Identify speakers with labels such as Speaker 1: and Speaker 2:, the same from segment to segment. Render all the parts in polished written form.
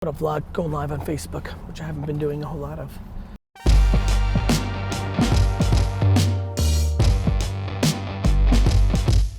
Speaker 1: A vlog going live on Facebook, which I haven't been doing a whole lot of.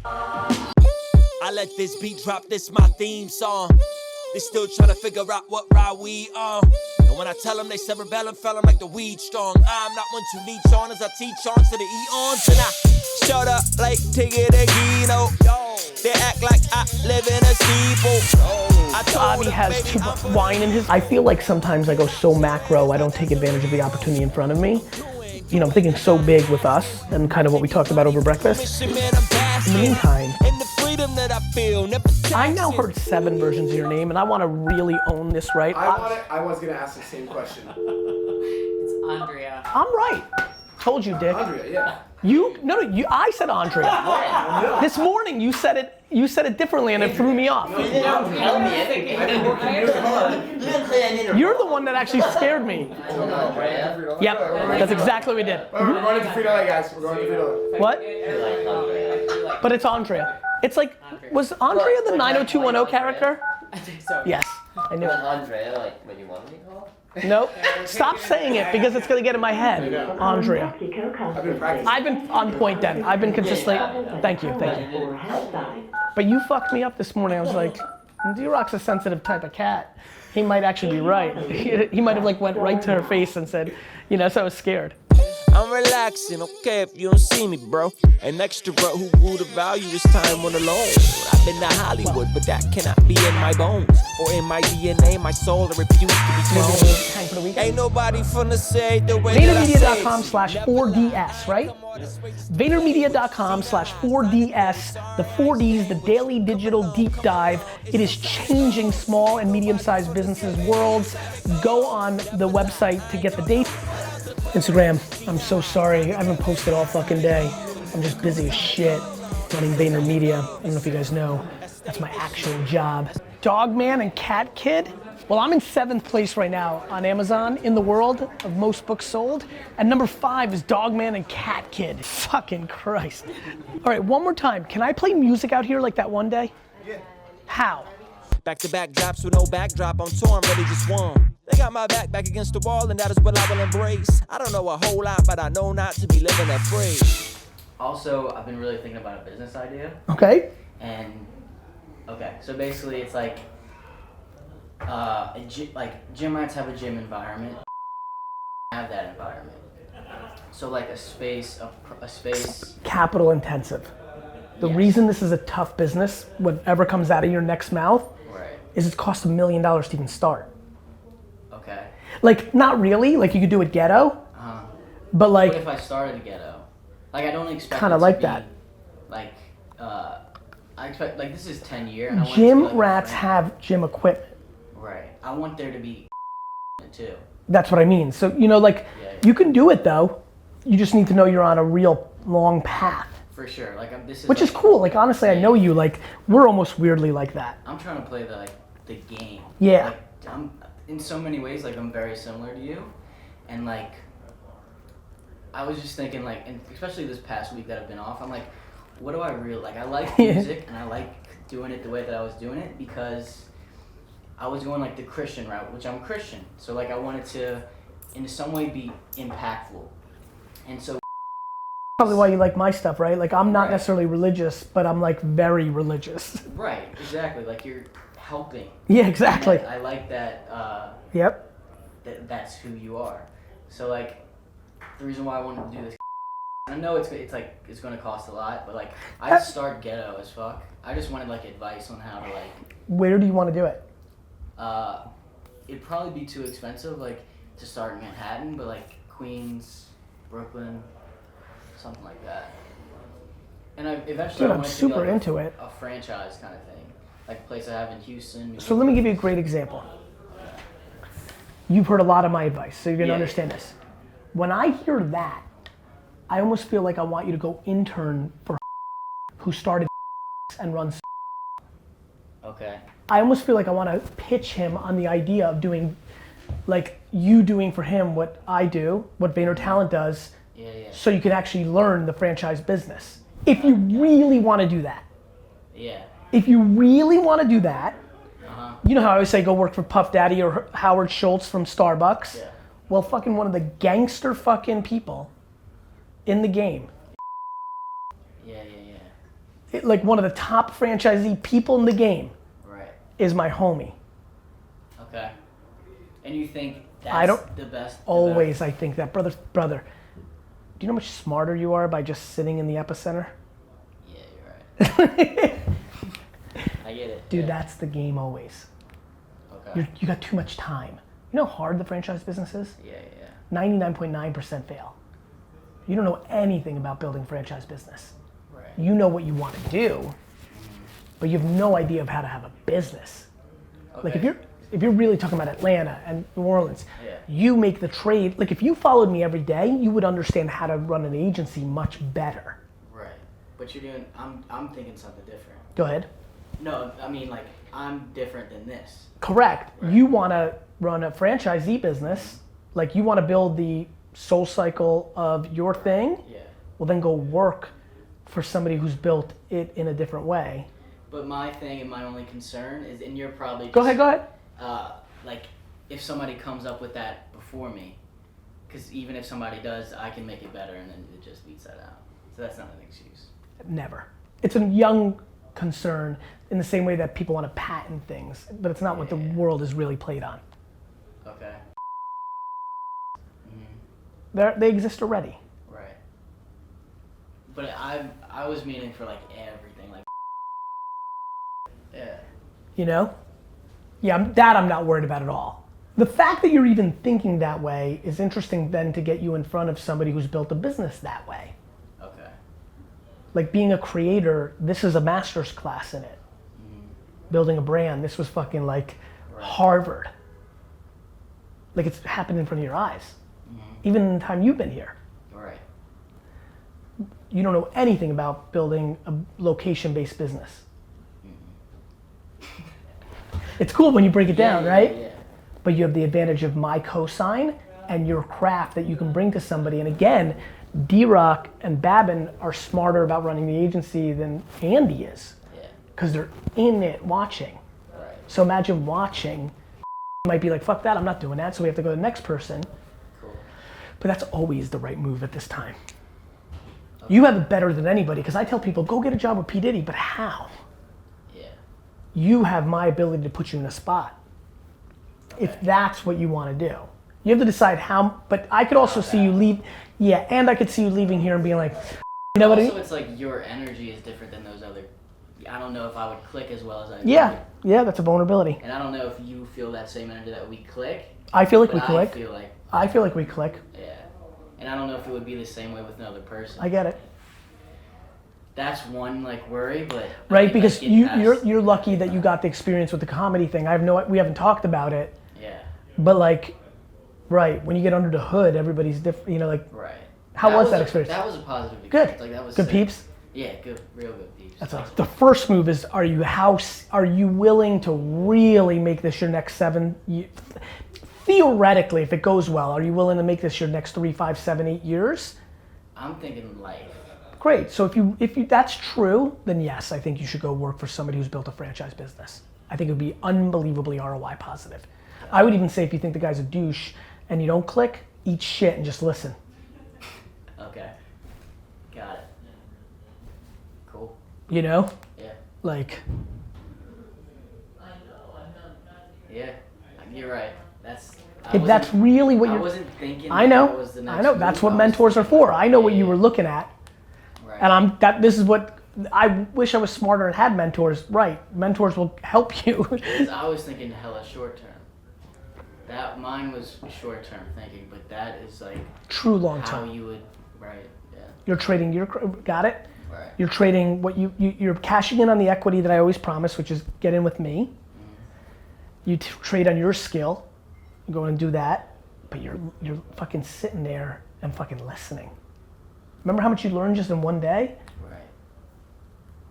Speaker 2: I let this beat drop, this my theme song. They still trying to figure out what ride we on. And when I tell them they said rebel and fell them like the weed strong. I'm not one to leech on as I teach on to the eons. And I shut up like Tigger the Gino. They act like I live in a steeple.
Speaker 1: Avi has too much wine in his. I feel like sometimes I go so macro, I don't take advantage of the opportunity in front of me. You know, I'm thinking so big with us and kind of what we talked about over breakfast. In the meantime, I now heard 7 versions of your name and I want to really own this, right?
Speaker 3: I was gonna ask the same question.
Speaker 4: It's Andrea.
Speaker 1: I'm right. Told you, Dick.
Speaker 3: Andrea, yeah.
Speaker 1: I said Andrea. This morning you said it differently and it threw me off.
Speaker 4: You didn't tell me anything.
Speaker 1: You're the one that actually scared me. Yep, that's exactly what we did.
Speaker 3: We're going to Frito-Lay, guys. We're going to Frito-Lay.
Speaker 1: What? But it's Andrea. It's like, was Andrea the 90210 character?
Speaker 4: I think so.
Speaker 1: Yes, I knew it.
Speaker 5: Andrea, like when you want to be called?
Speaker 1: Nope. Stop saying it because it's gonna get in my head. Andrea.
Speaker 3: I've been practicing.
Speaker 1: I've been on point then. I've been consistently. Thank you. But you fucked me up this morning. I was like, D-Rock's a sensitive type of cat. He might actually be right. He might have like went right to her face and said, you know, so I was scared.
Speaker 2: I'm relaxing, okay, if you don't see me, bro. An extrovert who grew to value his time on alone. I've been to Hollywood, but that cannot be in my bones. Or in my DNA, my soul, I refuse to be cloned.
Speaker 1: Hang for the weekend.
Speaker 2: Ain't nobody finna say the way that I say it.
Speaker 1: VaynerMedia.com/4DS, right? VaynerMedia.com/4DS. The 4Ds, the daily digital deep dive. It is changing small and medium-sized businesses' worlds. Go on the website to get the date. Instagram, I'm so sorry. I haven't posted all fucking day. I'm just busy as shit running VaynerMedia. I don't know if you guys know. That's my actual job. Dogman and Cat Kid? Well, I'm in 7th place right now on Amazon in the world of most books sold. And number 5 is Dogman and Cat Kid. Fucking Christ. All right, one more time. Can I play music out here like that one day?
Speaker 3: Yeah.
Speaker 1: How?
Speaker 2: Back-to-back drops with no backdrop. I'm torn, ready just one. They got my back against the wall, and that is what I will embrace. I don't know a whole lot, but I know not to be living afraid.
Speaker 5: Also, I've been really thinking about a business idea.
Speaker 1: Okay.
Speaker 5: And okay, so basically it's like gym rats have a gym environment. Have that environment. So like a space.
Speaker 1: Capital intensive. The
Speaker 5: Yes.
Speaker 1: reason this is a tough business, whatever comes out of your next mouth,
Speaker 5: Right.
Speaker 1: is it costs $1 million to even start.
Speaker 5: Okay.
Speaker 1: Like, not really, like you could do it ghetto, but like,
Speaker 5: What if I started a ghetto? Like I don't expect.
Speaker 1: Kinda
Speaker 5: it to
Speaker 1: like
Speaker 5: be,
Speaker 1: that.
Speaker 5: Like I expect like this is 10 year and I want it to
Speaker 1: gym
Speaker 5: be, like, a
Speaker 1: rats
Speaker 5: friend.
Speaker 1: have gym equipment.
Speaker 5: Right. I want there to be too.
Speaker 1: That's what I mean. So, you know, like,
Speaker 5: Yeah.
Speaker 1: you can do it though. You just need to know you're on a real long path.
Speaker 5: For sure. Like this is.
Speaker 1: Which is
Speaker 5: like,
Speaker 1: cool. Like, honestly, I know you. Like, we're almost weirdly like that.
Speaker 5: I'm trying to play the game.
Speaker 1: Yeah.
Speaker 5: Like I'm in so many ways like I'm very similar to you, and like I was just thinking like, and especially this past week that I've been off, I'm like, what do I really like? I like music and I like doing it the way that I was doing it because I was going like the Christian route, which I'm Christian. So like I wanted to, in some way, be impactful, and so.
Speaker 1: Probably why you like my stuff, right? Like, I'm not
Speaker 5: Right.
Speaker 1: necessarily religious, but I'm like very religious.
Speaker 5: Right. Exactly. Like you're helping.
Speaker 1: Yeah, exactly.
Speaker 5: And I like that.
Speaker 1: Yep.
Speaker 5: That's who you are. So like, the reason why I wanted to do this, I know it's going to cost a lot, but like I start ghetto as fuck. I just wanted like advice on how to like.
Speaker 1: Where do you want to do it?
Speaker 5: It'd probably be too expensive like to start in Manhattan, but like Queens, Brooklyn, something like that. And I eventually
Speaker 1: Dude,
Speaker 5: I
Speaker 1: I'm
Speaker 5: want it to
Speaker 1: super
Speaker 5: be like
Speaker 1: into it.
Speaker 5: a franchise kind of thing, like a place I have in Houston. New
Speaker 1: So let me give you a great example. You've heard a lot of my advice, so you're gonna
Speaker 5: Yeah.
Speaker 1: understand this. When I hear that, I almost feel like I want you to go intern for who started and runs.
Speaker 5: Okay.
Speaker 1: I almost feel like I want to pitch him on the idea of doing, like you doing for him what I do, what Vayner Talent does,
Speaker 5: Yeah.
Speaker 1: so you can actually learn the franchise business. If you really want to do that.
Speaker 5: Yeah.
Speaker 1: If you really want to do that, You know how I always say go work for Puff Daddy or Howard Schultz from Starbucks?
Speaker 5: Yeah.
Speaker 1: Well, fucking one of the gangster fucking people in the game,
Speaker 5: Yeah.
Speaker 1: like one of the top franchisee people in the game,
Speaker 5: Right.
Speaker 1: is my homie.
Speaker 5: Okay. And you think that's
Speaker 1: I don't-
Speaker 5: the best?
Speaker 1: Always, I think that, brother. Do you know how much smarter you are by just sitting in the epicenter?
Speaker 5: Yeah, you're right. I get it.
Speaker 1: Dude,
Speaker 5: yeah.
Speaker 1: that's the game always.
Speaker 5: Okay.
Speaker 1: You got too much time. You know how hard the franchise business is?
Speaker 5: Yeah.
Speaker 1: 99.9% fail. You don't know anything about building a franchise business.
Speaker 5: Right.
Speaker 1: You know what you want to do, but you have no idea of how to have a business. Like
Speaker 5: Okay.
Speaker 1: if you're really talking about Atlanta and New Orleans,
Speaker 5: Yeah.
Speaker 1: you make the trade. Like if you followed me every day, you would understand how to run an agency much better.
Speaker 5: Right. But you're doing. I'm thinking something different.
Speaker 1: Go ahead.
Speaker 5: No, I mean like I'm different than this.
Speaker 1: Correct.
Speaker 5: Right.
Speaker 1: You want to run a franchisee business, like you want to build the soul cycle of your thing.
Speaker 5: Yeah.
Speaker 1: Well, then go work for somebody who's built it in a different way.
Speaker 5: But my thing and my only concern is, and you're probably
Speaker 1: Go ahead.
Speaker 5: like if somebody comes up with that before me, because even if somebody does, I can make it better, and then it just beats that out. So that's not an excuse.
Speaker 1: Never. It's a young concern in the same way that people want to patent things, but it's not what the
Speaker 5: Yeah.
Speaker 1: world is really played on.
Speaker 5: Okay.
Speaker 1: They exist already.
Speaker 5: Right. But I was meaning for like everything, like. Yeah.
Speaker 1: You know? Yeah, I'm not worried about at all. The fact that you're even thinking that way is interesting then to get you in front of somebody who's built a business that way.
Speaker 5: Okay.
Speaker 1: Like being a creator, this is a master's class in it. Building a brand, this was fucking like Harvard. Like it's happened in front of your eyes. Even in the time you've been here.
Speaker 5: Right.
Speaker 1: You don't know anything about building a location-based business. It's cool when you break it down, right?
Speaker 5: Yeah.
Speaker 1: But you have the advantage of my cosign and your craft that you can bring to somebody. And again, D-Rock and Babin are smarter about running the agency than Andy is.
Speaker 5: Yeah.
Speaker 1: Because they're in it watching.
Speaker 5: Right.
Speaker 1: So imagine watching, might be like, fuck that, I'm not doing that, so we have to go to the next person.
Speaker 5: Cool.
Speaker 1: But that's always the right move at this time. You have it better than anybody, because I tell people, go get a job with P. Diddy, but how?
Speaker 5: Yeah.
Speaker 1: You have my ability to put you in a spot. If that's what you want to do. You have to decide how, but I could also see you leave, yeah, and I could see you leaving here and being like, you know what I
Speaker 5: Also,
Speaker 1: mean?
Speaker 5: it's like your energy is different than those other. I don't know if I would click as well as I do.
Speaker 1: Yeah, that's a vulnerability.
Speaker 5: And I don't know if you feel that same energy that we click.
Speaker 1: I feel like
Speaker 5: But
Speaker 1: we click.
Speaker 5: I feel like
Speaker 1: we click.
Speaker 5: yeah. And I don't know if it would be the same way with another person.
Speaker 1: I get it.
Speaker 5: That's one like worry, but I
Speaker 1: Right,
Speaker 5: think
Speaker 1: because
Speaker 5: that's getting past-
Speaker 1: you're lucky that you got the experience with the comedy thing. We haven't talked about it,
Speaker 5: Yeah.
Speaker 1: but like, right, when you get under the hood, everybody's different, you know, like,
Speaker 5: Right.
Speaker 1: how was that experience?
Speaker 5: That was a positive
Speaker 1: Good.
Speaker 5: experience. Like that was
Speaker 1: Good
Speaker 5: sick.
Speaker 1: peeps?
Speaker 5: Yeah, good, real good peeps.
Speaker 1: That's the first move is, are you willing to really make this your next 7 years? Theoretically, if it goes well, are you willing to make this your next 3, 5, 7, 8 years?
Speaker 5: I'm thinking life.
Speaker 1: Great, so if you that's true, then yes, I think you should go work for somebody who's built a franchise business. I think it would be unbelievably ROI positive. I would even say if you think the guy's a douche and you don't click, eat shit and just listen.
Speaker 5: Okay. Got it. Cool.
Speaker 1: You know?
Speaker 5: Yeah.
Speaker 1: Like,
Speaker 5: Yeah. You're right.
Speaker 1: if that's really what
Speaker 5: I
Speaker 1: you're,
Speaker 5: wasn't thinking.
Speaker 1: I know,
Speaker 5: that was the next
Speaker 1: I know, that's
Speaker 5: move.
Speaker 1: what
Speaker 5: I was
Speaker 1: mentors are
Speaker 5: thinking,
Speaker 1: for. I know what
Speaker 5: yeah,
Speaker 1: you were looking at.
Speaker 5: Right.
Speaker 1: And this is what, I wish I was smarter and had mentors. Right, mentors will help you.
Speaker 5: 'Cause I was thinking hella short term. That mine was short term thinking, but that is like
Speaker 1: True long
Speaker 5: how
Speaker 1: term.
Speaker 5: you would. Right. Yeah.
Speaker 1: You're trading got it?
Speaker 5: Right.
Speaker 1: You're trading what you're cashing in on the equity that I always promise, which is get in with me. You trade on your skill, you go and do that, but you're fucking sitting there and fucking listening. Remember how much you learned just in one day?
Speaker 5: Right.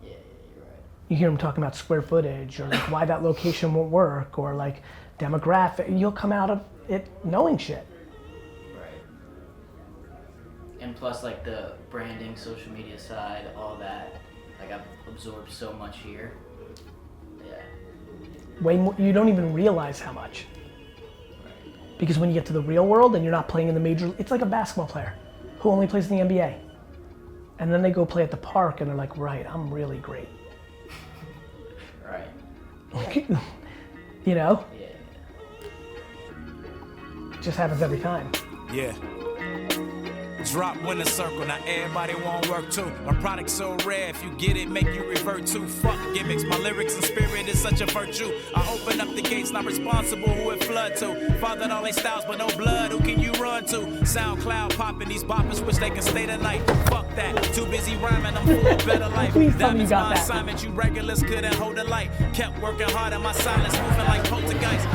Speaker 5: Yeah, you're right.
Speaker 1: You hear them talking about square footage or like why that location won't work or like demographic. You'll come out of it knowing shit.
Speaker 5: Right. And plus, like the branding, social media side, all that. Like I've absorbed so much here. Yeah.
Speaker 1: Way more, you don't even realize how much. Because when you get to the real world and you're not playing in the major, it's like a basketball player who only plays in the NBA. And then they go play at the park and they're like, right, I'm really great.
Speaker 5: Right.
Speaker 1: You know?
Speaker 5: Yeah.
Speaker 1: It just happens every time.
Speaker 6: Yeah. Drop Winner Circle, now everybody won't work too. My product's so rare, if you get it, make you revert to. Fuck gimmicks, my lyrics and spirit is such a virtue. I open up the gates, not responsible who it flood to. Fathered all they styles, but no blood, who can you run to? SoundCloud popping, these boppers wish they can stay tonight. Fuck that, too busy rhyming, I'm full of better life.
Speaker 1: Please tell me you
Speaker 6: Diamonds
Speaker 1: got
Speaker 6: my
Speaker 1: that.
Speaker 6: assignment, you regulars couldn't hold a light. Kept working hard in my silence, moving like poltergeist.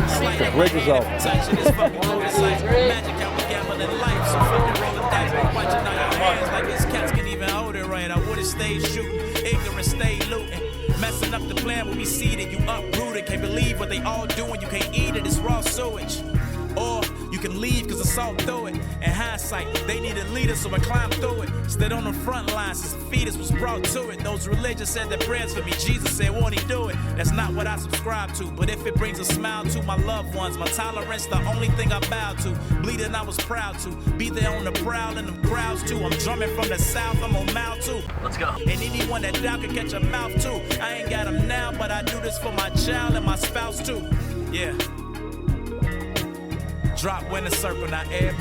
Speaker 7: Great result.
Speaker 6: Touching this fucking motorcycle. Magic how we gambling life, so fucking roll the dice. Watching out your hands like these cats can even hold it right. I would've stayed shooting, ignorant stayed looting. Messing up the plan when we seated, you uprooted. Can't believe what they all doing, you can't eat it, it's raw sewage. Or you can leave cause I saw through it. In hindsight, they needed leaders so I climbed through it. Stayed on the front lines since the fetus was brought to it. Those religions said their prayers for me, Jesus said won't he do it. That's not what I subscribe to, but if it brings a smile to my loved ones, my tolerance the only thing I bow to. Bleeding I was proud to, be there on the prowl in them crowds too. I'm drumming from the south, I'm on mile too. Let's go. And anyone that doubt can catch a mouth too. I ain't got them now, but I do this for my child and my spouse too. Yeah. Drop Winner Circle, now everybody